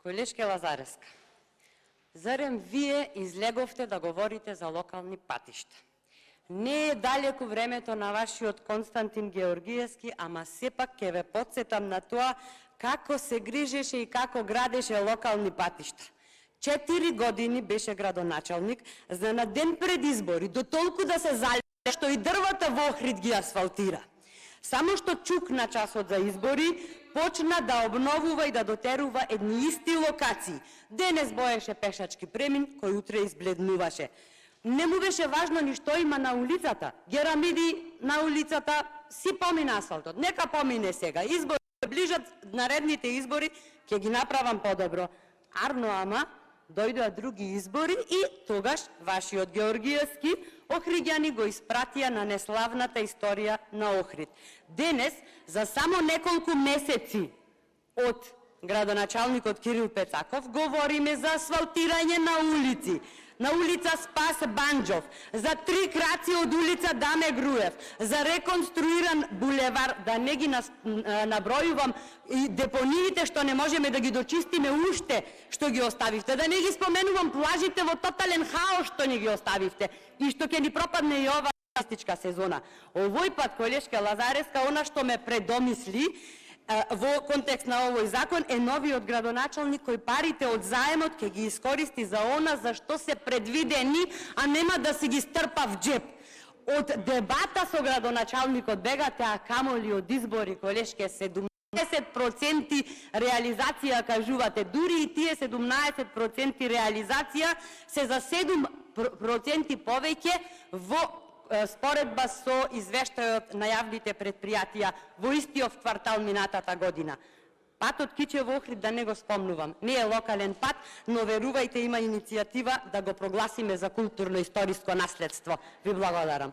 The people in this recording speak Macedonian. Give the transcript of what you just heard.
Колешке Лазареска, зарем вие излеговте да говорите за локални патишта? Не е далеко времето на вашиот Константин Георгиевски, ама сепак ќе ве потсетам на тоа како се грижеше и како градеше локални патишта. 4 години беше градоначалник, за на ден пред избори, до толку да се зале што и дрвата во Охрид ги асфалтира. Само што чук на часот за избори, почна да обновува и да дотерува едни исти локации. Денес боеше пешачки премин, кој утре избледнуваше. Не му беше важно ни што има на улицата. Герамиди на улицата си помина асфалтот. Нека помине сега. Избори ближат, наредните избори ќе ги направам подобро. Арно ама, дојдоа други избори и тогаш вашиот Георгиевски охриѓани го испратија на неславната историја на Охрид. Денес, за само неколку месеци од градоначалникот Кирил Пецаков, говориме за асфалтирање на улици. На улица Спас Банџов, за 3 краци од улица Даме Груев, за реконструиран булевар, да не ги набројувам и депониите што не можеме да ги дочистиме уште, што ги оставивте, да не ги споменувам плажите во тотален хаос што не ги оставивте и што ќе ни пропадне и ова туристичка сезона. Овој пат, колешке Лазареска, она што ме предомисли во контекст на овој закон е новиот градоначалник кој парите од заемот ќе ги искористи за она за што се предвидени, а нема да си ги стрпа в джеп. Од дебата со градоначалникот бегате, а камоли од избори, колешке, 17% реализација кажувате. Дури и тие 17% реализација се за 7% повеќе во споредба со извештајот на јавните предпријатија во истиот квартал минатата година. Патот Кичево Охрид, да не го спомнувам, не е локален пат, но верувајте, има иницијатива да го прогласиме за културно-историско наследство. Ви благодарам.